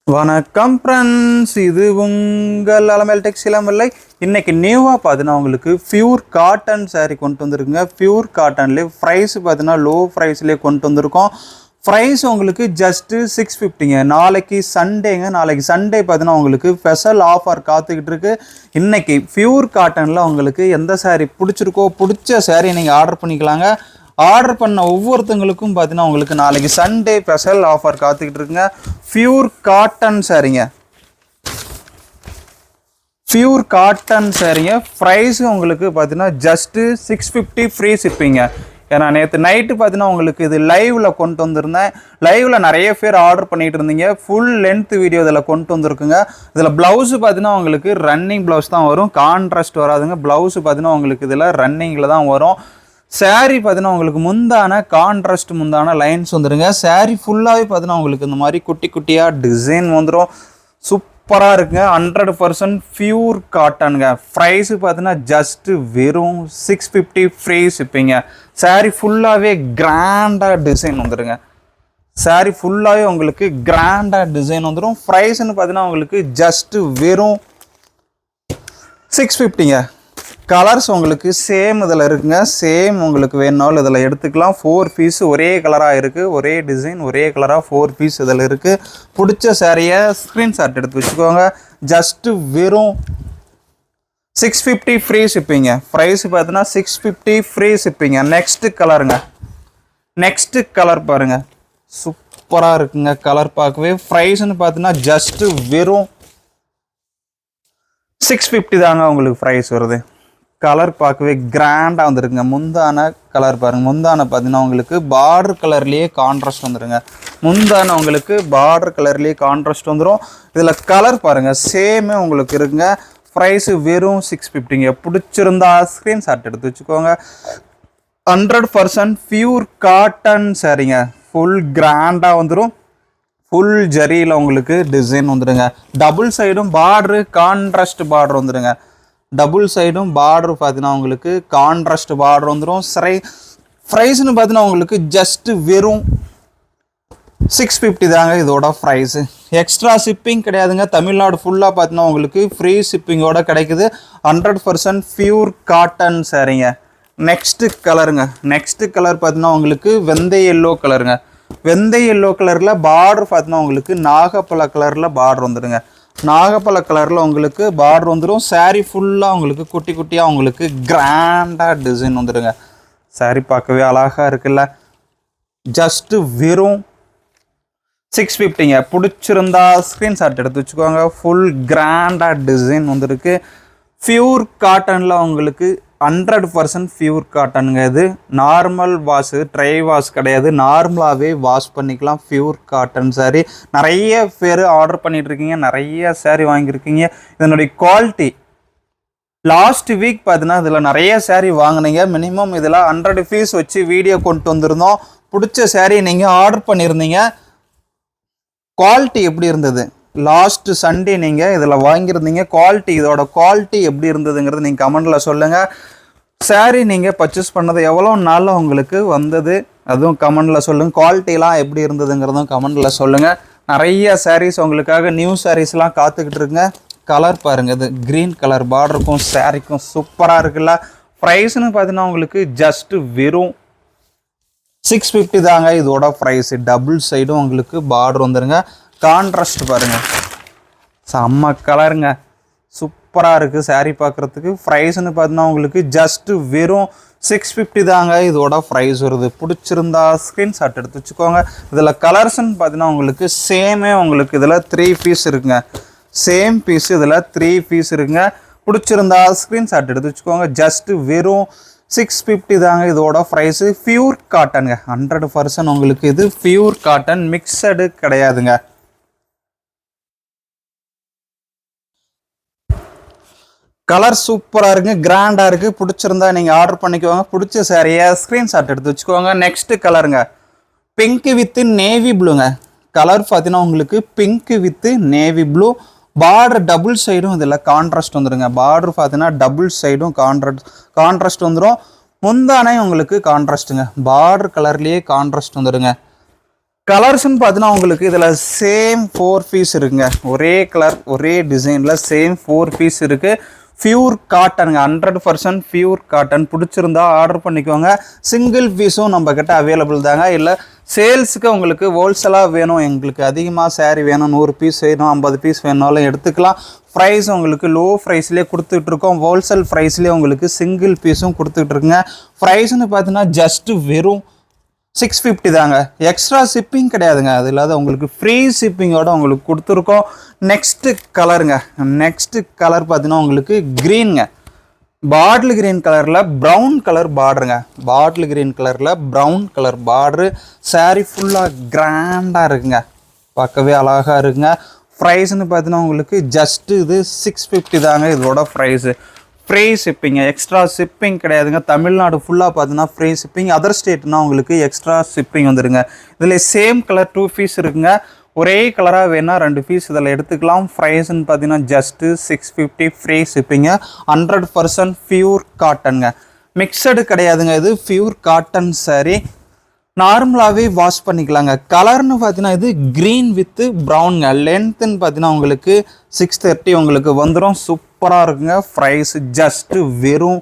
வணக்கம் ஃப்ரெண்ட்ஸ், இது உங்கள் அலமேல் டெக்ஸ்டைல் இல்லை. இன்றைக்கி நியூவாக பார்த்தீங்கன்னா உங்களுக்கு பியூர் காட்டன் சாரீ கொண்டு வந்துருக்குங்க. பியூர் காட்டன்லேயே ப்ரைஸ் பார்த்தீங்கன்னா லோ ப்ரைஸ்லேயே கொண்டு வந்திருக்கோம். ப்ரைஸ் உங்களுக்கு ஜஸ்ட்டு 650ங்க. நாளைக்கு சண்டேங்க. நாளைக்கு சண்டே பார்த்தீங்கன்னா உங்களுக்கு ஸ்பெஷல் ஆஃபர் காத்துக்கிட்டு இருக்கு. இன்றைக்கி பியூர் காட்டனில் உங்களுக்கு எந்த சாரீ பிடிச்சிருக்கோ பிடிச்ச சாரீ நீங்கள் ஆர்டர் பண்ணிக்கலாங்க. ஆர்டர் பண்ண ஒவ்வொருத்தங்களுக்கும் பார்த்தீங்கன்னா உங்களுக்கு நாளைக்கு சண்டே ஸ்பெஷல் ஆஃபர் காத்துக்கிட்டு இருக்குங்க. பியூர் காட்டன் சாரீங்க. பியூர் காட்டன் சாரீங்க. ப்ரைஸ் உங்களுக்கு பார்த்தீங்கன்னா ஜஸ்ட்டு 650 ஃப்ரீ ஷிப்பிங்க. ஏன்னா நேற்று நைட்டு பார்த்தீங்கன்னா உங்களுக்கு இது லைவில் கொண்டு வந்திருந்தேன். லைவில் நிறைய பேர் ஆர்டர் பண்ணிகிட்டு இருந்தீங்க. ஃபுல் லென்த் வீடியோ இதில் கொண்டு வந்திருக்குங்க. இதில் ப்ளவுஸு பார்த்தீங்கன்னா உங்களுக்கு ரன்னிங் ப்ளவுஸ் தான் வரும், கான்ட்ராஸ்ட் வராதுங்க. ப்ளவுஸு பார்த்தீங்கன்னா உங்களுக்கு இதில் ரன்னிங்கில் தான் வரும். சாரீ பார்த்தீங்கன்னா உங்களுக்கு முந்தான கான்ட்ராஸ்ட் முந்தான லைன்ஸ் வந்துடுங்க. சாரீ ஃபுல்லாகவே பார்த்தீங்கன்னா உங்களுக்கு இந்த மாதிரி குட்டி குட்டியாக டிசைன் வந்துடும். சூப்பராக இருக்குங்க. 100% பியூர் காட்டனுங்க. ப்ரைஸு பார்த்தீங்கன்னா ஜஸ்ட்டு வெறும் 650 ஃப்ரீ ஷிப்பிங்க. சாரீ ஃபுல்லாகவே கிராண்டாக டிசைன் வந்துடுங்க. சாரீ ஃபுல்லாகவே உங்களுக்கு கிராண்டாக டிசைன் வந்துடும். ப்ரைஸ்ன்னு பார்த்தீங்கன்னா உங்களுக்கு ஜஸ்ட்டு வெறும் 650ங்க. கலர்ஸ் உங்களுக்கு சேம் இதில் இருக்குங்க. சேம் உங்களுக்கு வேணுனாலும் இதில் எடுத்துக்கலாம். 4 பீஸ் ஒரே கலராக இருக்குது. ஒரே டிசைன் ஒரே கலராக 4 பீஸ் இதில் இருக்குது. பிடிச்ச சாரியை ஸ்க்ரீன்ஷாட் எடுத்து வச்சுக்கோங்க. ஜஸ்ட்டு வெறும் 650 ஃப்ரீ ஷிப்பிங்க. ப்ரைஸ் பார்த்தீங்கன்னா 650 ஃப்ரீ ஷிப்பிங்க. நெக்ஸ்ட்டு கலருங்க. நெக்ஸ்ட்டு கலர் பாருங்கள், சூப்பராக இருக்குங்க. கலர் பார்க்கவே ப்ரைஸ்ன்னு பார்த்தீங்கன்னா ஜஸ்ட்டு வெறும் 650 தாங்க உங்களுக்கு ப்ரைஸ் வருது. கலர் பார்க்கவே கிராண்டாக வந்துருக்குங்க. முந்தான கலர் பாருங்கள். முந்தான பார்த்தீங்கன்னா உங்களுக்கு பார்டர் கலர்லேயே கான்ட்ராஸ்ட் வந்துடுங்க. முந்தான உங்களுக்கு பார்டர் கலர்லேயே கான்ட்ராஸ்ட் வந்துடும். இதில் கலர் பாருங்கள் சேமே உங்களுக்கு இருக்குங்க. ப்ரைஸு வெறும் 650ங்க. பிடிச்சிருந்தா ஸ்க்ரீன்ஷாட் எடுத்து வச்சுக்கோங்க. 100% பியூர் காட்டன் சாரீங்க. ஃபுல் கிராண்டாக வந்துடும். ஃபுல் ஜரியில் உங்களுக்கு டிசைன் வந்துடுங்க. டபுள் சைடும் பார்டரு கான்ட்ராஸ்ட் பார்டர் வந்துடுங்க. டபுள் சைடும் பார்டர் பார்த்தீங்கன்னா உங்களுக்கு கான்ட்ராஸ்ட் பார்டர் வந்துடும். ப்ரைஸ்னு பார்த்தீங்கன்னா உங்களுக்கு ஜஸ்ட்டு வெறும் 650 தாங்க இதோட ப்ரைஸு. எக்ஸ்ட்ரா ஷிப்பிங் கிடையாதுங்க. தமிழ்நாடு ஃபுல்லாக பார்த்தீங்கன்னா உங்களுக்கு ஃப்ரீ ஷிப்பிங்கோட கிடைக்குது. 100% பியூர் காட்டன் சாரீங்க. நெக்ஸ்ட்டு கலருங்க. நெக்ஸ்ட்டு கலர் பார்த்தீங்கன்னா உங்களுக்கு வெந்தய எல்லோ கலருங்க. வெந்தய எல்லோ கலரில் பார்டர் பார்த்தீங்கன்னா உங்களுக்கு நாகப்பழ கலரில் பார்டர் வந்துடுங்க. நாகப்பழ கலரில் உங்களுக்கு பார்டர் வந்துடும். சாரீ ஃபுல்லாக உங்களுக்கு குட்டி குட்டியாக உங்களுக்கு கிராண்டாக டிசைன் வந்துடுங்க. சாரீ பார்க்கவே அழகாக இருக்குல்ல. ஜஸ்ட்டு வெறும் 650ங்க. பிடிச்சிருந்தா ஸ்க்ரீன்ஷாட் எடுத்து வச்சுக்கோங்க. ஃபுல் கிராண்டாக டிசைன் வந்துருக்கு. பியூர் காட்டனில் உங்களுக்கு 100% பியூர் காட்டனுங்க. இது நார்மல் வாஷு, ட்ரை வாஷ் கிடையாது. நார்மலாகவே வாஷ் பண்ணிக்கலாம். பியூர் காட்டன் சாரீ நிறைய பேர் ஆர்டர் பண்ணிகிட்ருக்கீங்க. நிறைய சாரீ வாங்கியிருக்கீங்க. இதனுடைய குவாலிட்டி லாஸ்ட் வீக் பார்த்தீங்கன்னா இதில் நிறைய சாரீ வாங்கினீங்க. மினிமம் இதில் 100 பீஸ் வச்சு வீடியோ கொண்டு வந்திருந்தோம். பிடிச்ச சாரீ நீங்கள் ஆர்டர் பண்ணியிருந்தீங்க. குவாலிட்டி எப்படி இருந்தது? லாஸ்ட் சண்டே நீங்கள் இதில் வாங்கியிருந்தீங்க. குவாலிட்டி, இதோட குவாலிட்டி எப்படி இருந்ததுங்கிறது நீங்கள் கமெண்டில் சொல்லுங்கள். சாரீ நீங்கள் பர்ச்சேஸ் பண்ணது எவ்வளோ நாளில் உங்களுக்கு வந்தது அதுவும் கமெண்டில் சொல்லுங்கள். குவாலிட்டிலாம் எப்படி இருந்ததுங்கிறதும் கமெண்டில் சொல்லுங்கள். நிறைய சாரீஸ் உங்களுக்காக நியூ சாரீஸ்லாம் காத்துக்கிட்டு இருக்குங்க. கலர் பாருங்கள், இது க்ரீன் கலர் பார்டருக்கும் சாரீக்கும் சூப்பராக இருக்குல்ல. ப்ரைஸ்னு பார்த்தீங்கன்னா உங்களுக்கு ஜஸ்ட்டு வெறும் 650 தாங்க இதோட ப்ரைஸு. டபுள் சைடும் உங்களுக்கு பார்டர் வந்துடுங்க. கான்ட்ராஸ்ட் பாருங்கள், செம்ம கலருங்க. சூப்பராக இருக்குது சாரீ பார்க்குறதுக்கு. ப்ரைஸ்னு பார்த்தீங்கன்னா உங்களுக்கு ஜஸ்ட்டு வெறும் 650 தாங்க இதோட ப்ரைஸ் வருது. பிடிச்சிருந்தா ஸ்க்ரீன்ஷாட் எடுத்து வச்சுக்கோங்க. இதில் கலர்ஸ்ன்னு பார்த்தீங்கன்னா உங்களுக்கு சேமே உங்களுக்கு இதில் 3 பீஸ் இருக்குங்க. சேம் பீஸ் இதில் 3 பீஸ் இருக்குங்க. பிடிச்சிருந்தா ஸ்க்ரீன்ஷாட் எடுத்து வச்சுக்கோங்க. ஜஸ்ட்டு வெறும் 650 தாங்க இதோட ப்ரைஸு. பியூர் காட்டனுங்க. 100% உங்களுக்கு இது பியூர் காட்டன், மிக்சடு கிடையாதுங்க. கலர் சூப்பராக இருக்குங்க. கிராண்டாக இருக்குது. பிடிச்சிருந்தா நீங்கள் ஆர்டர் பண்ணிக்கோங்க. பிடிச்ச சாரியை ஸ்க்ரீன்ஷாட் எடுத்து வச்சுக்கோங்க. நெக்ஸ்ட்டு கலருங்க. பிங்க்கு வித்து நேவி ப்ளூங்க. கலர் பார்த்தீங்கன்னா உங்களுக்கு pink with navy blue. Border double சைடும் இதில் கான்ட்ராஸ்ட் வந்துடுங்க. பார்டர் பார்த்தீங்கன்னா டபுள் சைடும் கான்ட்ராஸ்ட் வந்துடும். முந்தானே உங்களுக்கு கான்ட்ராஸ்ட்டுங்க. பார்டர் கலர்லேயே கான்ட்ராஸ்ட் வந்துடுங்க. கலர்ஸ்ன்னு பார்த்தீங்கன்னா உங்களுக்கு இதில் சேம் 4 பீஸ் இருக்குங்க. ஒரே கலர் ஒரே டிசைனில் சேம் 4 பீஸ் இருக்குது. பியூர் காட்டனுங்க, 100% பியூர் காட்டன். பிடிச்சிருந்தா ஆர்டர் பண்ணிக்கோங்க. சிங்கிள் பீஸும் நம்ம கிட்ட அவைலபிள் தாங்க. இல்லை சேல்ஸுக்கு உங்களுக்கு ஹோல்சேலாக வேணும், எங்களுக்கு அதிகமாக சேரீ வேணும், 100 பீஸ் வேணும், 50 பீஸ் வேணும்னாலும் எடுத்துக்கலாம். ப்ரைஸ் உங்களுக்கு லோ ப்ரைஸ்லேயே கொடுத்துட்ருக்கோம். ஹோல்சேல் ப்ரைஸ்லேயே உங்களுக்கு சிங்கிள் பீஸும் கொடுத்துட்ருக்குங்க. ப்ரைஸ்ன்னு பார்த்தீங்கன்னா ஜஸ்ட்டு வெறும் 650 தாங்க. எக்ஸ்ட்ரா ஷிப்பிங் கிடையாதுங்க. அது இல்லாத உங்களுக்கு ஃப்ரீ ஷிப்பிங்கோட உங்களுக்கு கொடுத்துருக்கோம். நெக்ஸ்ட்டு கலருங்க. நெக்ஸ்ட்டு கலர் பார்த்தீங்கன்னா உங்களுக்கு க்ரீனுங்க. பாட்டில் க்ரீன் கலரில் ப்ரௌன் கலர் பார்டருங்க. பாட்டில் க்ரீன் கலரில் ப்ரௌன் கலர் பார்டரு. சாரீ ஃபுல்லாக கிராண்டாக இருக்குங்க, பார்க்கவே அழகாக இருக்குங்க. ப்ரைஸ்ன்னு பார்த்தீங்கன்னா உங்களுக்கு ஜஸ்ட்டு இது 650 தாங்க இதோட ப்ரைஸு. ஃப்ரீ ஷிப்பிங்க, எக்ஸ்ட்ரா ஷிப்பிங் கிடையாதுங்க. தமிழ்நாடு ஃபுல்லாக பார்த்தீங்கன்னா ஃப்ரீ ஷிப்பிங். அதர் ஸ்டேட்னா உங்களுக்கு எக்ஸ்ட்ரா ஷிப்பிங் வந்துடுங்க. இதில் சேம் கலர் 2 பீஸ் இருக்குங்க. ஒரே கலராக வேணால் 2 பீஸ் இதில் எடுத்துக்கலாம். ப்ரைஸ்ன்னு பார்த்தீங்கன்னா ஜஸ்ட்டு 650 ஃப்ரீ ஷிப்பிங்க. 100% பியூர் காட்டனுங்க, மிக்சடு கிடையாதுங்க. இது பியூர் காட்டன் சாரீ. நார்மலாகவே வாஷ் பண்ணிக்கலாங்க. கலர்னு பார்த்தீங்கன்னா இது க்ரீன் வித்து ப்ரௌனுங்க. லென்த்துன்னு பார்த்தீங்கன்னா உங்களுக்கு 630 உங்களுக்கு வந்துடும். சூப்பராக இருக்குங்க. ப்ரைஸ் ஜஸ்ட்டு வெறும்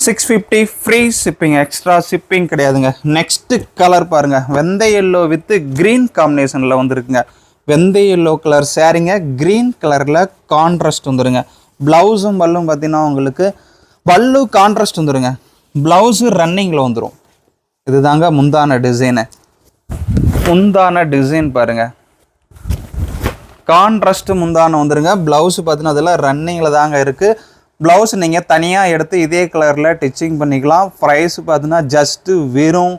650 ஃப்ரீ ஷிப்பிங், எக்ஸ்ட்ரா ஷிப்பிங் கிடையாதுங்க. நெக்ஸ்ட்டு கலர் பாருங்கள். வெந்தய எல்லோ வித்து க்ரீன் காம்பினேஷனில் வந்துருக்குங்க. வெந்தய எல்லோ கலர் சாரீங்க, க்ரீன் கலரில் கான்ட்ராஸ்ட் வந்துடுங்க. ப்ளவுஸும் பல்லும் பார்த்தீங்கன்னா உங்களுக்கு பல்லு கான்ட்ராஸ்ட் வந்துடுங்க. ப்ளவுஸு ரன்னிங்கில் வந்துடும். இது தாங்க முந்தான டிசைனு. முந்தான டிசைன் பாருங்கள், கான்ட்ராஸ்ட்டு முந்தான வந்துடுங்க. ப்ளவுஸு பார்த்தீங்கன்னா அதெல்லாம் ரன்னிங்கில் தாங்க இருக்குது. ப்ளவுஸ் நீங்கள் தனியாக எடுத்து இதே கலரில் டிச்சிங் பண்ணிக்கலாம். ப்ரைஸ் பார்த்தீங்கன்னா ஜஸ்ட்டு வெறும்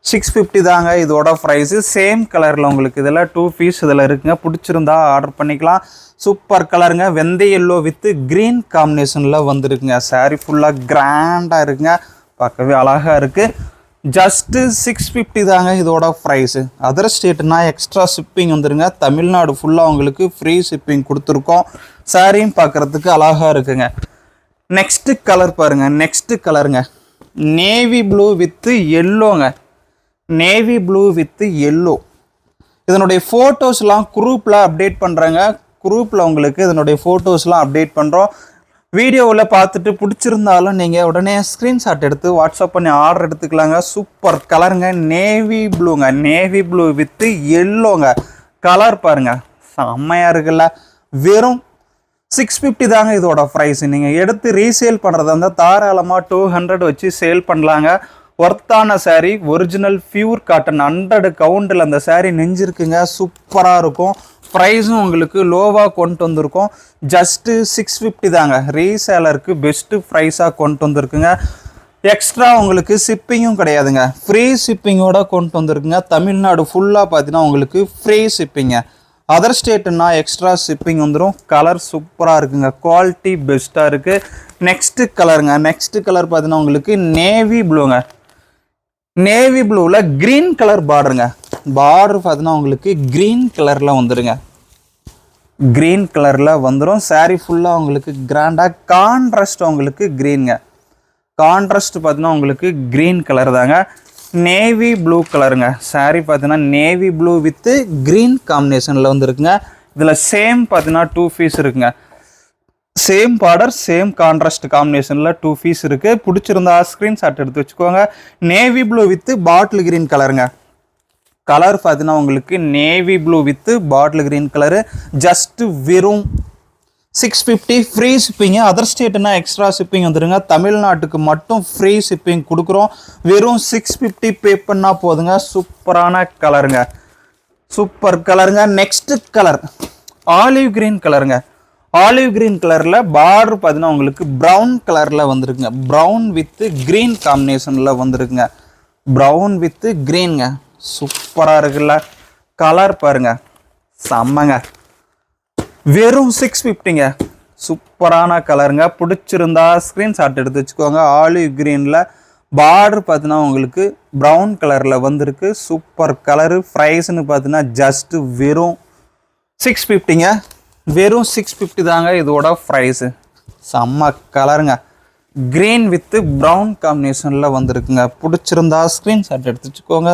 650 தாங்க இதோட ப்ரைஸு. சேம் கலரில் உங்களுக்கு இதில் 2 பீஸ் இதில் இருக்குங்க. பிடிச்சிருந்தா ஆர்டர் பண்ணிக்கலாம். சூப்பர் கலருங்க. வெந்தய எல்லோ வித்து க்ரீன் காம்பினேஷனில் வந்துருக்குங்க. சாரீ ஃபுல்லாக கிராண்டாக இருக்குங்க, பார்க்கவே அழகாக இருக்குது. ஜஸ்ட்டு 650 தாங்க இதோட ப்ரைஸு. அதர் ஸ்டேட்னா எக்ஸ்ட்ரா ஷிப்பிங் வந்துடுங்க. தமிழ்நாடு ஃபுல்லாக உங்களுக்கு ஃப்ரீ ஷிப்பிங் கொடுத்துருக்கோம். சாரியும் பார்க்குறதுக்கு அழகாக இருக்குங்க. நெக்ஸ்ட்டு கலர் பாருங்கள். நெக்ஸ்ட்டு கலருங்க நேவி ப்ளூ வித்து எல்லோங்க. Navy blue with yellow. இதனுடைய ஃபோட்டோஸ்லாம் குரூப்பில் அப்டேட் பண்ணுறாங்க. குரூப்பில் உங்களுக்கு இதனுடைய ஃபோட்டோஸ்லாம் அப்டேட் பண்ணுறோம். வீடியோவில் பார்த்துட்டு பிடிச்சிருந்தாலும் நீங்கள் உடனே ஸ்க்ரீன்ஷாட் எடுத்து வாட்ஸ்அப் பண்ணி ஆர்டர் எடுத்துக்கலாங்க. சூப்பர் கலருங்க. நேவி ப்ளூங்க. நேவி ப்ளூ வித்து எல்லோங்க. கலர் பாருங்கள், செம்மையாக இருக்குல்ல. வெறும் 650 தாங்க இதோட ப்ரைஸ். நீங்கள் எடுத்து ரீசேல் பண்ணுறதா இருந்தால் தாராளமாக 200 வச்சு சேல் பண்ணலாங்க. ஒர்த்தான சாரீ, ஒரிஜினல் பியூர் காட்டன் 100 கவுண்டில் அந்த சாரீ நெஞ்சிருக்குங்க. சூப்பராக இருக்கும். ப்ரைஸும் உங்களுக்கு லோவாக கொண்டு வந்திருக்கோம். ஜஸ்ட்டு 650 தாங்க. ரீசேலருக்கு பெஸ்ட்டு ப்ரைஸாக கொண்டு வந்திருக்குங்க. எக்ஸ்ட்ரா உங்களுக்கு ஷிப்பிங்கும் கிடையாதுங்க. ஃப்ரீ ஷிப்பிங்கோட கொண்டு வந்திருக்குங்க. தமிழ்நாடு ஃபுல்லாக பார்த்தீங்கன்னா உங்களுக்கு ஃப்ரீ ஷிப்பிங்க. அதர் ஸ்டேட்டுன்னா எக்ஸ்ட்ரா ஷிப்பிங் வந்துடும். கலர் சூப்பராக இருக்குங்க, குவாலிட்டி பெஸ்ட்டாக இருக்குது. நெக்ஸ்ட்டு கலருங்க. நெக்ஸ்ட்டு கலர் பார்த்தீங்கன்னா உங்களுக்கு நேவி ப்ளூங்க. நேவி ப்ளூவில் க்ரீன் கலர் பார்டருங்க. பார்டர் பார்த்தீங்கன்னா உங்களுக்கு க்ரீன் கலரில் வந்துடுங்க. க்ரீன் கலரில் வந்துடும். சாரீ ஃபுல்லாக உங்களுக்கு கிராண்டாக கான்ட்ராஸ்ட் உங்களுக்கு க்ரீனுங்க. கான்ட்ராஸ்ட் பார்த்தீங்கன்னா உங்களுக்கு க்ரீன் கலர் தாங்க. நேவி ப்ளூ கலருங்க. சாரீ பார்த்தீங்கன்னா நேவி ப்ளூ வித்து க்ரீன் காம்பினேஷனில் வந்துருக்குங்க. இதில் சேம் பார்த்தீங்கன்னா 2 பீஸ் இருக்குங்க. சேம் பார்டர் சேம் கான்ட்ராஸ்ட் காம்பினேஷனில் 2 பீஸ் இருக்குது. பிடிச்சிருந்தா ஸ்க்ரீன்ஷாட் எடுத்து வச்சுக்கோங்க. Navy blue with bottle green கலருங்க. கலர் பார்த்தீங்கன்னா உங்களுக்கு navy blue with bottle green colour. Just வெறும் 650 ஃப்ரீ ஷிப்பிங்க. அதர் ஸ்டேட்டுனா எக்ஸ்ட்ரா ஷிப்பிங் வந்துடுங்க. தமிழ்நாட்டுக்கு மட்டும் ஃப்ரீ ஷிப்பிங் கொடுக்குறோம். வெறும் 650 பே பண்ணால் போதுங்க. சூப்பரான கலருங்க, சூப்பர் கலருங்க. நெக்ஸ்ட்டு கலர் ஆலிவ் க்ரீன் கலருங்க. ஆலிவ் க்ரீன் கலரில் பார்டர் பார்த்தீங்கன்னா உங்களுக்கு ப்ரௌன் கலரில் வந்துருக்குங்க. ப்ரௌன் வித்து க்ரீன் காம்பினேஷனில் வந்துருக்குங்க. Brown with க்ரீனுங்க. சூப்பராக இருக்குல்ல. கலர் பாருங்கள், செம்மங்க. வெறும் 650ங்க. சூப்பரான கலருங்க. பிடிச்சிருந்தா ஸ்க்ரீன்ஷாட் எடுத்து வச்சுக்கோங்க. ஆலிவ் க்ரீனில் பார்டர் பார்த்தீங்கன்னா உங்களுக்கு ப்ரௌன் கலரில் வந்திருக்கு. Super colour. ப்ரைஸ்ன்னு பார்த்தீங்கன்னா ஜஸ்ட்டு வெறும் 650ங்க. வெறும் 650 தாங்க இதோட ப்ரைஸு. செம்ம கலருங்க. க்ரீன் வித்து ப்ரௌன் காம்பினேஷனில் வந்துருக்குங்க. பிடிச்சிருந்தா ஸ்க்ரீன்ஷாட் எடுத்து வச்சுக்கோங்க.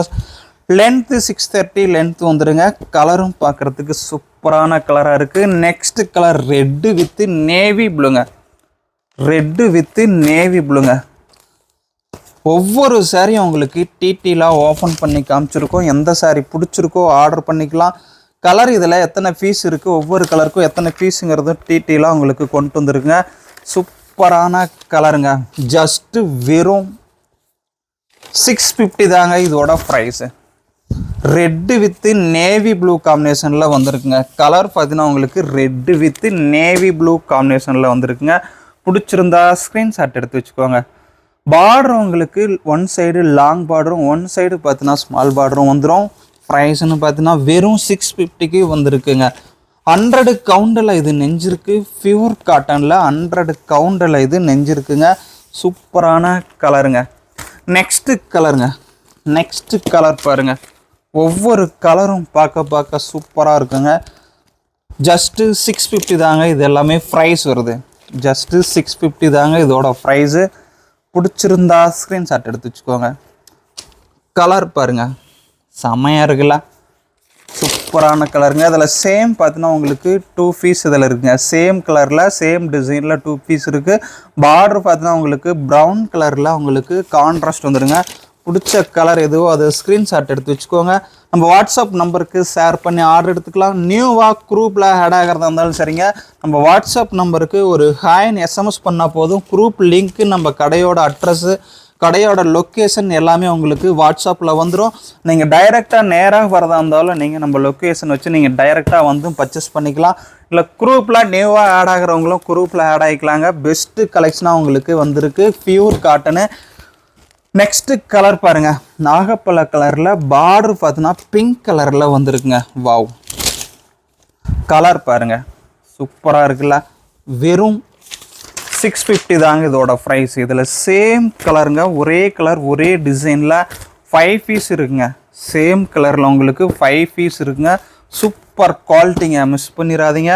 லென்த்து 630 லென்த் வந்துடுங்க. கலரும் பார்க்குறதுக்கு சூப்பரான கலராக இருக்குது. Next colour red with navy ப்ளூங்க. ரெட்டு வித்து நேவி ப்ளூங்க. ஒவ்வொரு சாரியும் உங்களுக்கு டிடிலாம் ஓப்பன் பண்ணி காமிச்சிருக்கோம். எந்த சாரி பிடிச்சிருக்கோ ஆர்டர் பண்ணிக்கலாம். கலர் இதில் எத்தனை பீஸ் இருக்குது, ஒவ்வொரு கலருக்கும் எத்தனை பீஸுங்கிறதும் டிடிலாம் உங்களுக்கு கொண்டு வந்துருக்குங்க. சூப்பரான கலருங்க. ஜஸ்ட்டு வெறும் 650 தாங்க இதோட price. Red with navy blue காம்பினேஷனில் வந்திருக்குங்க. கலர் பார்த்தீங்கன்னா உங்களுக்கு ரெட்டு வித்து நேவி ப்ளூ காம்பினேஷனில் வந்திருக்குங்க. பிடிச்சிருந்தா ஸ்க்ரீன்ஷாட் எடுத்து வச்சுக்கோங்க. பார்டர் உங்களுக்கு ஒன் சைடு லாங் பார்டரும் ஒன் சைடு பார்த்தீங்கன்னா ஸ்மால் பார்டரும் வந்துடும். ப்ரைஸ்ன்னு பார்த்தீங்கன்னா வெறும் 650க்கு வந்திருக்குங்க. 100 கவுண்டில் இது நெஞ்சிருக்கு. பியூர் காட்டனில் 100 கவுண்டில் இது நெஞ்சிருக்குங்க. சூப்பரான கலருங்க. நெக்ஸ்ட்டு கலருங்க. நெக்ஸ்ட்டு கலர் பாருங்கள். ஒவ்வொரு கலரும் பார்க்க சூப்பராக இருக்குங்க. ஜஸ்ட்டு 650 தாங்க இது எல்லாமே ப்ரைஸ் வருது. ஜஸ்ட்டு 650 தாங்க இதோட ப்ரைஸு. பிடிச்சிருந்தா ஸ்க்ரீன்ஷாட் எடுத்து வச்சுக்கோங்க. கலர் பாருங்கள், செம்மையாக இருக்குல்ல, சூப்பரான கலருங்க. அதில் சேம் பார்த்தீங்கன்னா உங்களுக்கு 2 பீஸ் இதில் இருக்குங்க. சேம் கலரில் சேம் டிசைனில் 2 பீஸ் இருக்குது. பார்டர் பார்த்தீங்கன்னா உங்களுக்கு ப்ரௌன் கலரில் உங்களுக்கு கான்ட்ராஸ்ட் வந்துடுங்க. பிடிச்ச கலர் எதுவோ அது ஸ்க்ரீன்ஷாட் எடுத்து வச்சுக்கோங்க. நம்ம வாட்ஸ்அப் நம்பருக்கு ஷேர் பண்ணி ஆர்டர் எடுத்துக்கலாம். நியூவாக குரூப்பில் ஆட் ஆகிறதா இருந்தாலும் சரிங்க, நம்ம வாட்ஸ்அப் நம்பருக்கு ஒரு ஹாய்னு எஸ்எம்எஸ் பண்ணால் போதும். குரூப் லிங்க்கு, நம்ம கடையோட அட்ரஸ்ஸு, கடையோட லொக்கேஷன் எல்லாமே உங்களுக்கு வாட்ஸ்அப்பில் வந்துடும். நீங்கள் டைரெக்டாக நேராக வரதா இருந்தாலும் நீங்கள் நம்ம லொக்கேஷன் வச்சு நீங்கள் டைரெக்டாக வந்து பர்ச்சேஸ் பண்ணிக்கலாம். இல்லை குரூப்பில் நியூவாக ஆட் ஆகிறவங்களும் குரூப்பில் ஆட் ஆகிக்கலாங்க. பெஸ்ட்டு கலெக்ஷனாக உங்களுக்கு வந்திருக்கு. Pure cotton. நெக்ஸ்ட்டு கலர் பாருங்கள். நாகப்பழ கலரில் பார்டர் பார்த்தீங்கன்னா பிங்க் கலரில் வந்திருக்குங்க. வாவ், கலர் பாருங்கள், சூப்பராக இருக்குல்ல. வெறும் 650 தாங்க இதோட ப்ரைஸ். இதில் சேம் கலருங்க, ஒரே கலர் ஒரே டிசைனில் 5 பீஸ் இருக்குங்க. சேம் கலரில் உங்களுக்கு 5 பீஸ் இருக்குங்க. சூப்பர் குவாலிட்டிங்க, மிஸ் பண்ணிடாதீங்க.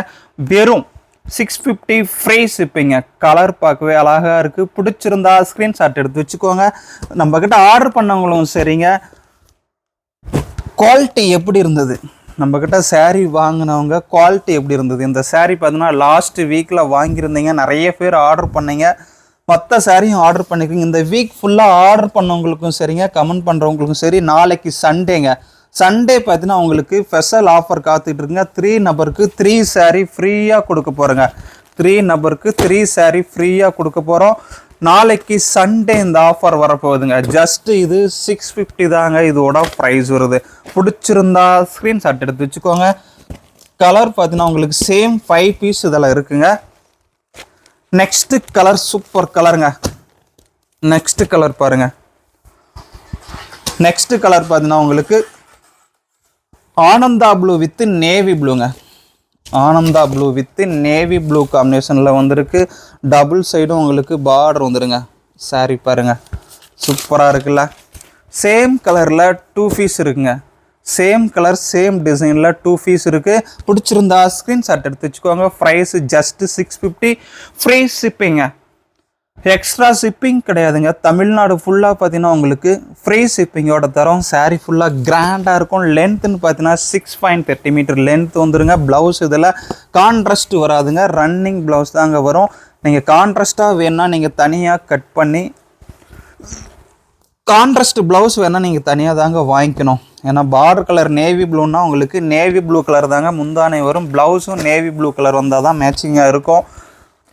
வெறும் 650 ஃப்ரீ ஷிப்பிங்க. கலர் பார்க்கவே அழகாக இருக்குது. பிடிச்சிருந்தா ஸ்க்ரீன்ஷாட் எடுத்து வச்சுக்கோங்க. நம்மக்கிட்ட ஆர்டர் பண்ணவங்களும் சரிங்க, குவாலிட்டி எப்படி இருந்தது, நம்மக்கிட்ட சாரீ வாங்கினவங்க குவாலிட்டி எப்படி இருந்தது. இந்த சாரீ பார்த்தீங்கன்னா லாஸ்ட் வீக்கில் வாங்கியிருந்தீங்க, நிறைய பேர் ஆர்டர் பண்ணீங்க. மற்ற சாரியும் ஆர்டர் பண்ணிக்கோங்க. இந்த வீக் ஃபுல்லாக ஆர்டர் பண்ணவங்களுக்கும் சரிங்க, கமெண்ட் பண்ணுறவங்களுக்கும் சரி. நாளைக்கு சண்டேங்க. சண்டே பார்த்தீங்கன்னா உங்களுக்கு ஸ்பெஷல் ஆஃபர் காத்துக்கிட்டு இருக்குங்க. 3 நபருக்கு 3 சாரீ ஃப்ரீயாக கொடுக்க போகிறோங்க. 3 நபருக்கு 3 சாரீ ஃப்ரீயாக கொடுக்க போகிறோம். நாளைக்கு சண்டே இந்த ஆஃபர் வரப்போகுதுங்க. ஜஸ்ட்டு இது 650 தாங்க இதோட ப்ரைஸ் வருது. பிடிச்சிருந்தா ஸ்க்ரீன்ஷாட் எடுத்து வச்சுக்கோங்க. கலர் பார்த்தீங்கன்னா உங்களுக்கு சேம் 5 பீஸ் இதில் இருக்குங்க. நெக்ஸ்ட்டு கலர் சூப்பர் கலருங்க. நெக்ஸ்ட்டு கலர் பாருங்கள். நெக்ஸ்ட்டு கலர் பார்த்தீங்கன்னா உங்களுக்கு ஆனந்தா ப்ளூ வித்து நேவி ப்ளூங்க. Ananda blue with navy blue காம்பினேஷனில் வந்திருக்கு. டபுள் சைடும் உங்களுக்கு பார்டர் வந்துடுங்க. சாரி பாருங்கள், சூப்பராக இருக்குல்ல. சேம் கலரில் 2 பீஸ் இருக்குங்க. சேம் கலர் சேம் டிசைனில் 2 பீஸ் இருக்குது. பிடிச்சிருந்தா ஸ்க்ரீன்ஷாட் எடுத்து வச்சுக்கோங்க. ப்ரைஸு ஜஸ்ட்டு 650, ஃப்ரீ ஷிப்பிங்க. எக்ஸ்ட்ரா ஷிப்பிங் கிடையாதுங்க. தமிழ்நாடு ஃபுல்லாக பார்த்தீங்கன்னா உங்களுக்கு ஃப்ரீ ஷிப்பிங்கோட தரோம். சாரீ ஃபுல்லாக கிராண்டாக இருக்கும். லென்த்துன்னு பார்த்தீங்கன்னா 6.30 மீட்டர் லென்த் வந்துருங்க. ப்ளவுஸ் இதில் கான்ட்ராஸ்ட் வராதுங்க, ரன்னிங் ப்ளவுஸ் தாங்க வரும். நீங்கள் கான்ட்ராஸ்ட்டாக வேணுன்னா நீங்கள் தனியாக கட் பண்ணி, கான்ட்ராஸ்ட் ப்ளவுஸ் வேணால் நீங்கள் தனியாக தாங்க வாங்கிக்கணும். ஏன்னா பார்டர் கலர் நேவி ப்ளூன்னா உங்களுக்கு நேவி ப்ளூ கலர் தாங்க முந்தானை வரும். ப்ளவுஸும் நேவி ப்ளூ கலர் வந்தால் தான் மேட்சிங்காக இருக்கும்.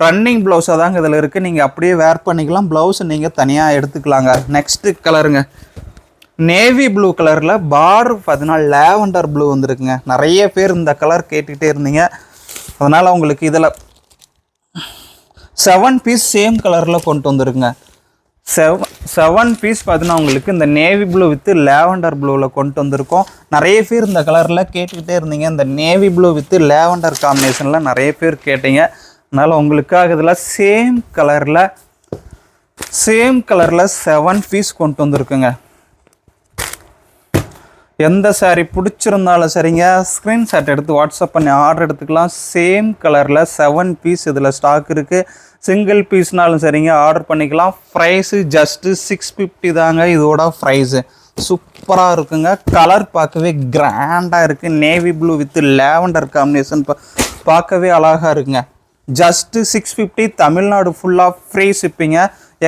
ரன்னிங் ப்ளவுஸாக தாங்க இதில் இருக்குது. நீங்கள் அப்படியே வேர் பண்ணிக்கலாம். ப்ளவுஸை நீங்கள் தனியாக எடுத்துக்கலாங்க. நெக்ஸ்ட்டு கலருங்க. நேவி ப்ளூ கலரில் பார்டர் பார்த்தீங்கன்னா லேவண்டர் ப்ளூ வந்துருக்குங்க. நிறைய பேர் இந்த கலர் கேட்டுக்கிட்டே இருந்தீங்க. அதனால் உங்களுக்கு இதில் 7 பீஸ் சேம் கலரில் கொண்டு வந்துருக்குங்க. 7 பீஸ் பார்த்தீங்கன்னா உங்களுக்கு இந்த நேவி ப்ளூ வித்து லேவண்டர் ப்ளூவில் கொண்டு வந்திருக்கோம். நிறைய பேர் இந்த கலரில் கேட்டுக்கிட்டே இருந்தீங்க. இந்த நேவி ப்ளூ வித்து லேவண்டர் காம்பினேஷனில் நிறைய பேர் கேட்டீங்க. அதனால் உங்களுக்காக இதில் சேம் கலரில் 7 பீஸ் கொண்டு வந்துருக்குங்க. எந்த சாரீ பிடிச்சிருந்தாலும் சரிங்க, ஸ்க்ரீன்ஷாட் எடுத்து வாட்ஸ்அப் பண்ணி ஆர்டர் எடுத்துக்கலாம். சேம் கலரில் 7 பீஸ் இதில் ஸ்டாக் இருக்குது. சிங்கிள் பீஸ்னாலும் சரிங்க ஆர்டர் பண்ணிக்கலாம். ப்ரைஸு ஜஸ்ட்டு 650 தாங்க இதோட ப்ரைஸு. சூப்பராக இருக்குங்க. கலர் பார்க்கவே கிராண்டாக இருக்குது. Navy blue with lavender combination பார்க்கவே அழகாக இருக்குங்க. ஜஸ்ட்டு 650. தமிழ்நாடு ஃபுல்லாக ஃப்ரீ ஷிப்பிங்க.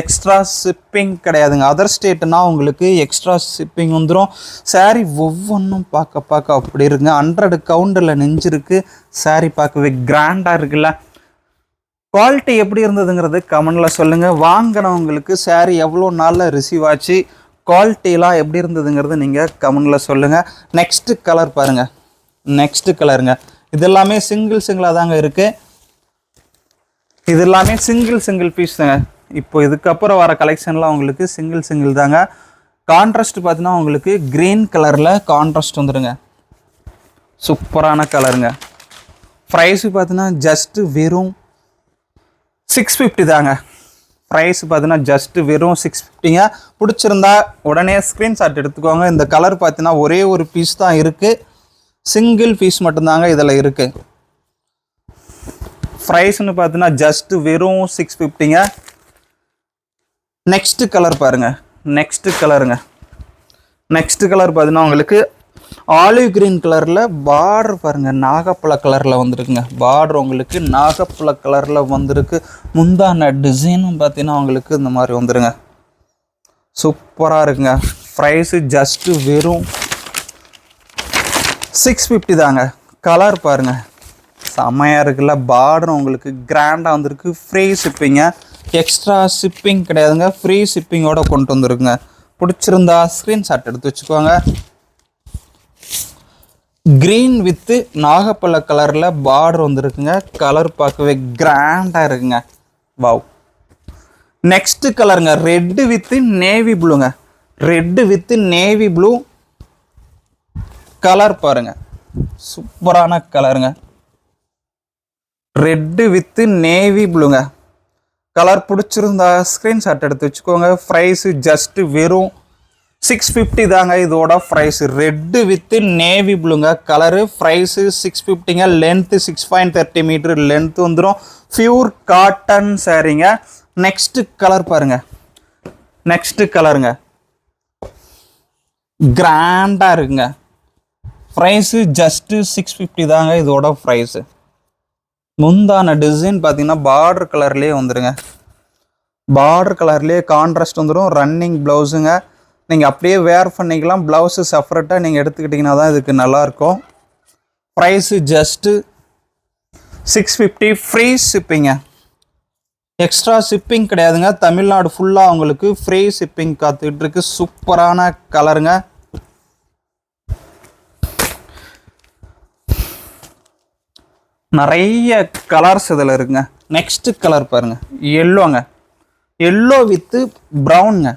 எக்ஸ்ட்ரா ஷிப்பிங் கிடையாதுங்க. அதர் ஸ்டேட்னா உங்களுக்கு எக்ஸ்ட்ரா ஷிப்பிங் வந்துடும். சாரீ ஒவ்வொன்றும் பார்க்க அப்படி இருக்குங்க. 100 கவுண்டில் நெஞ்சிருக்கு. சாரீ பார்க்கவே கிராண்டாக இருக்குல்ல. குவாலிட்டி எப்படி இருந்ததுங்கிறது கமெண்டில் சொல்லுங்கள். வாங்கினவங்களுக்கு சாரீ எவ்வளோ நாளில் ரிசீவ் ஆச்சு, குவாலிட்டிலாம் எப்படி இருந்ததுங்கிறது நீங்கள் கமெண்டில் சொல்லுங்கள். நெக்ஸ்ட்டு கலர் பாருங்கள். நெக்ஸ்ட்டு கலருங்க. இது எல்லாமே சிங்கிளாக தாங்க இருக்குது. இது எல்லாமே சிங்கிள் பீஸ் தாங்க. இப்போ இதுக்கப்புறம் வர கலெக்ஷன்லாம் உங்களுக்கு சிங்கிள் தாங்க. கான்ட்ராஸ்ட் பார்த்தீங்கன்னா உங்களுக்கு க்ரீன் கலரில் கான்ட்ராஸ்ட் வந்துடுங்க. சூப்பரான கலருங்க. ப்ரைஸு பார்த்தீங்கன்னா ஜஸ்ட்டு வெறும் 650 தாங்க. ப்ரைஸ் பார்த்தீங்கன்னா ஜஸ்ட்டு வெறும் 650ங்க. பிடிச்சிருந்தா உடனே ஸ்க்ரீன்ஷாட் எடுத்துக்கோங்க. இந்த கலர் பார்த்தீங்கன்னா ஒரே ஒரு பீஸ் தான் இருக்குது. சிங்கிள் பீஸ் மட்டும்தாங்க இதில் இருக்குது. ப்ரைஸ்னு பார்த்தீங்கன்னா ஜஸ்ட்டு வெறும் 650ங்க. நெக்ஸ்ட்டு கலர் பாருங்கள். நெக்ஸ்ட்டு கலருங்க. நெக்ஸ்ட்டு கலர் பார்த்தீங்கன்னா உங்களுக்கு ஆலிவ் க்ரீன் கலரில் பார்டர் பாருங்கள். நாகப்பழ கலரில் வந்துருக்குங்க. பார்டர் உங்களுக்கு நாகப்பழ கலரில் வந்திருக்கு. முந்தான டிசைனும் பார்த்தீங்கன்னா உங்களுக்கு இந்த மாதிரி வந்துடுங்க. சூப்பராக இருக்குங்க. ப்ரைஸு ஜஸ்ட்டு வெறும் 650 தாங்க. கலர் பாருங்கள் செம்மையாக இருக்குல்ல. பார்டர் உங்களுக்கு கிராண்டாக வந்திருக்கு. ஃப்ரீ ஷிப்பிங்க. எக்ஸ்ட்ரா ஷிப்பிங் கிடையாதுங்க. ஃப்ரீ ஷிப்பிங்கோடு கொண்டு வந்துருக்குங்க. பிடிச்சிருந்தா ஸ்க்ரீன்ஷாட் எடுத்து வச்சுக்கோங்க. க்ரீன் வித்து நாகப்பழ கலரில் பார்டர் வந்துருக்குங்க. கலர் பார்க்கவே கிராண்டாக இருக்குங்க. வாவ். நெக்ஸ்ட்டு கலருங்க. ரெட்டு வித்து நேவி ப்ளூங்க. Red with navy blue colour பாருங்கள். சூப்பரான கலருங்க. ரெட்டு வித்து நேவி ப்ளூங்க. கலர் பிடிச்சிருந்தா ஸ்க்ரீன்ஷாட் எடுத்து வச்சுக்கோங்க. ப்ரைஸு ஜஸ்ட்டு வெறும் 650 தாங்க இதோட ப்ரைஸு. ரெட்டு வித்து நேவி ப்ளூங்க. கலரு ப்ரைஸு 650ங்க. லென்த்து 6.30 மீட்டர் லென்த் வந்துடும். பியூர் காட்டன் சாரீங்க. நெக்ஸ்ட்டு கலர் பாருங்கள். நெக்ஸ்ட்டு கலருங்க. கிராண்டாக இருக்குங்க. ப்ரைஸு ஜஸ்ட்டு 650 தாங்க இதோட ப்ரைஸு. முந்தான டிசைன் பார்த்தீங்கன்னா பார்டர் கலர்லேயே வந்துடுங்க. பார்டர் கலர்லேயே கான்ட்ராஸ்ட் வந்துடும். ரன்னிங் ப்ளவுஸுங்க. நீங்கள் அப்படியே வேர் பண்ணிக்கலாம். ப்ளவுஸு செப்பரேட்டாக நீங்கள் எடுத்துக்கிட்டிங்கன்னா தான் இதுக்கு நல்லாயிருக்கும். Price just 650. ஃப்ரீ ஷிப்பிங்க. எக்ஸ்ட்ரா ஷிப்பிங் கிடையாதுங்க. தமிழ்நாடு ஃபுல்லாக உங்களுக்கு ஃப்ரீ ஷிப்பிங் காத்துக்கிட்டு இருக்கு. சூப்பரான கலருங்க. நிறைய கலர்ஸ் இதில் இருக்குங்க. நெக்ஸ்ட்டு கலர் பாருங்கள். எல்லோங்க. எல்லோ வித்து ப்ரௌனுங்க.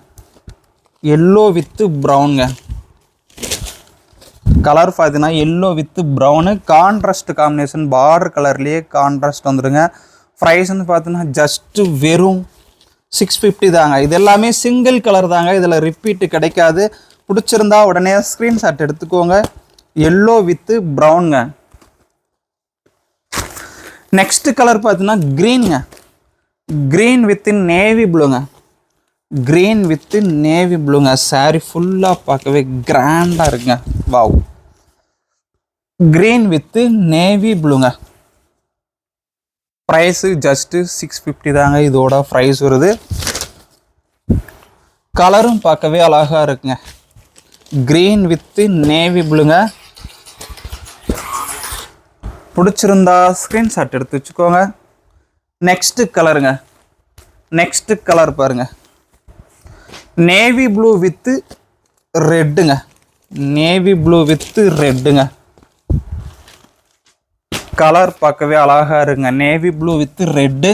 எல்லோ வித்து ப்ரௌனுங்க. கலர் பார்த்தீங்கன்னா yellow with brown. Contrast combination. Border கலர்லேயே கான்ட்ராஸ்ட் வந்துடுங்க. ப்ரைஸ்ன்னு பார்த்தீங்கன்னா ஜஸ்ட்டு வெறும் 650 தாங்க. இது எல்லாமே சிங்கிள் கலர் தாங்க. இதில் ரிப்பீட்டு கிடைக்காது. பிடிச்சிருந்தா உடனே ஸ்க்ரீன்ஷாட் எடுத்துக்கோங்க. எல்லோ வித்து ப்ரௌனுங்க. நெக்ஸ்ட் கலர் பார்த்தீங்கன்னா க்ரீனுங்க. க்ரீன் வித்து நேவி ப்ளூங்க. க்ரீன் வித்து நேவி ப்ளூங்க. சாரி ஃபுல்லாக பார்க்கவே கிராண்டாக இருக்குங்க. வாவ். க்ரீன் வித்து நேவி ப்ளூங்க. ப்ரைஸு ஜஸ்ட்டு 650 தாங்க இதோட ப்ரைஸ் வருது. கலரும் பார்க்கவே அழகாக இருக்குங்க. க்ரீன் வித்து நேவி ப்ளூங்க. பிடிச்சிருந்தா ஸ்க்ரீன்ஷாட் எடுத்து வச்சுக்கோங்க. நெக்ஸ்ட்டு கலருங்க. நெக்ஸ்ட்டு கலர் பாருங்கள். நேவி ப்ளூ வித்து ரெட்டுங்க. நேவி ப்ளூ வித்து ரெட்டுங்க. கலர் பார்க்கவே அழகாக இருக்குங்க. Navy blue with red.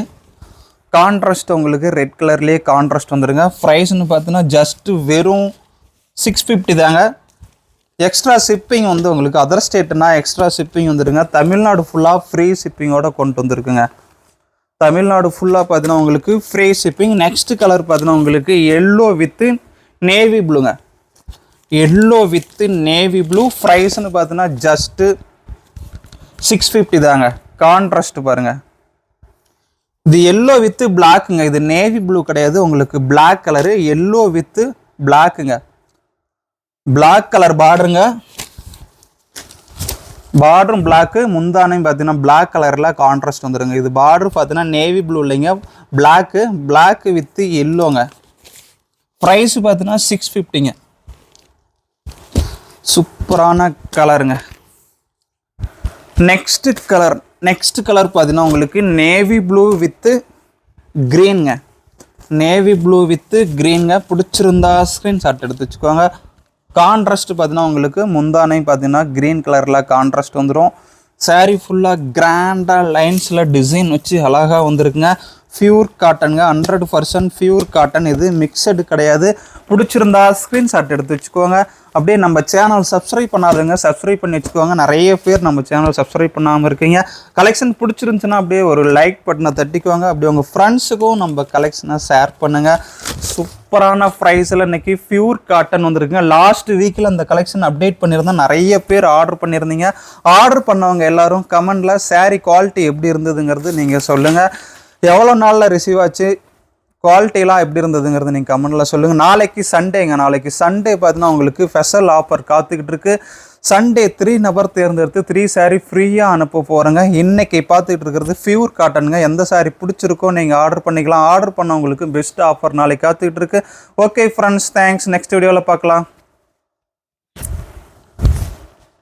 Contrast உங்களுக்கு ரெட் கலர்லேயே கான்ட்ராஸ்ட் வந்துடுங்க. ப்ரைஸ்னு பார்த்தீங்கன்னா ஜஸ்ட்டு வெறும் 650 தாங்க. எக்ஸ்ட்ரா ஷிப்பிங் வந்து உங்களுக்கு அதர் ஸ்டேட்னா எக்ஸ்ட்ரா ஷிப்பிங் வந்துடுங்க. தமிழ்நாடு ஃபுல்லாக ஃப்ரீ ஷிப்பிங்கோட கொண்டு வந்துருக்குங்க. தமிழ்நாடு ஃபுல்லாக பார்த்தீங்கன்னா உங்களுக்கு ஃப்ரீ ஷிப்பிங். நெக்ஸ்ட் கலர் பார்த்தீங்கன்னா உங்களுக்கு எல்லோ வித்து நேவி ப்ளூங்க. Yellow with navy blue. ப்ரைஸ்னு பார்த்தீங்கன்னா ஜஸ்ட்டு 650 தாங்க. கான்ட்ராஸ்ட் பாருங்கள். இது எல்லோ வித்து பிளாக்குங்க. இது நேவி ப்ளூ கிடையாது. உங்களுக்கு பிளாக் கலரு. எல்லோ வித்து பிளாக்குங்க. பிளாக் கலர் பார்டருங்க, பார்டரும் பிளாக்கு, முந்தானையும் பார்த்தீங்கன்னா பிளாக் கலரில் கான்ட்ராஸ்ட் வந்துடுங்க. இது பார்டர் பார்த்தீங்கன்னா நேவி ப்ளூ இல்லைங்க, பிளாக்கு வித் எல்லோங்க. ப்ரைஸ் பார்த்தீங்கன்னா 650ங்க. சூப்பரான கலருங்க. நெக்ஸ்ட் கலர் பார்த்தீங்கன்னா உங்களுக்கு நேவி ப்ளூ வித்து க்ரீனுங்க. நேவி ப்ளூ வித்து க்ரீனுங்க. பிடிச்சிருந்தா ஸ்க்ரீன்ஷாட் எடுத்து வச்சுக்கோங்க. கான்ட்ராஸ்ட் பார்த்தீங்கன்னா உங்களுக்கு முந்தானை பார்த்தீங்கன்னா க்ரீன் கலரில் கான்ட்ராஸ்ட் வந்துடும். சாரீ ஃபுல்லாக கிராண்டாக லைன்ஸில் டிசைன் வச்சு அழகாக வந்துருக்குங்க. பியூர் காட்டனுங்க, 100% பியூர் காட்டன். இது மிக்சடு கிடையாது. பிடிச்சிருந்தா ஸ்க்ரீன்ஷாட் எடுத்து வச்சுக்கோங்க. அப்படியே நம்ம சேனல் சப்ஸ்கிரைப் பண்ணாதுங்க, சப்ஸ்கிரைப் பண்ணி வச்சுக்கோங்க. நிறைய பேர் நம்ம சேனல் சப்ஸ்கிரைப் பண்ணாமல் இருக்கீங்க. கலெக்ஷன் பிடிச்சிருந்துச்சுன்னா அப்படியே ஒரு லைக் பட்டனை தட்டிக்குவாங்க. அப்படியே உங்கள் ஃப்ரெண்ட்ஸுக்கும் நம்ம கலெக்ஷனை ஷேர் பண்ணுங்கள். சூப்பரான ப்ரைஸில் இன்றைக்கி பியூர் காட்டன் வந்துருக்குங்க. லாஸ்ட் வீக்கில் அந்த கலெக்ஷன் அப்டேட் பண்ணியிருந்தேன். நிறைய பேர் ஆர்டர் பண்ணியிருந்தீங்க. ஆர்டர் பண்ணவங்க எல்லோரும் கமெண்டில் சாரீ குவாலிட்டி எப்படி இருந்ததுங்கிறது நீங்கள் சொல்லுங்கள். எவ்வளோ நாளில் ரிசீவ் ஆச்சு, குவாலிட்டிலாம் எப்படி இருந்ததுங்கிறது நீங்கள் கமெண்டில் சொல்லுங்கள். நாளைக்கு சண்டேங்க. நாளைக்கு சண்டே பார்த்தீங்கன்னா உங்களுக்கு ஸ்பெஷல் ஆஃபர் காத்துக்கிட்டு இருக்கு. சண்டே 3 நபர் தேர்ந்தெடுத்து 3 சாரீ ஃப்ரீயாக அனுப்ப போகிறேங்க. இன்றைக்கி பார்த்துக்கிட்டு இருக்கிறது பியூர் காட்டனுங்க. எந்த சாரீ பிடிச்சிருக்கோ நீங்கள் ஆர்டர் பண்ணிக்கலாம். ஆர்டர் பண்ணவங்களுக்கு பெஸ்ட் ஆஃபர் நாளைக்கு காத்துக்கிட்டு இருக்கு. Okay friends, thanks. நெக்ஸ்ட் வீடியோவில் பார்க்கலாம்.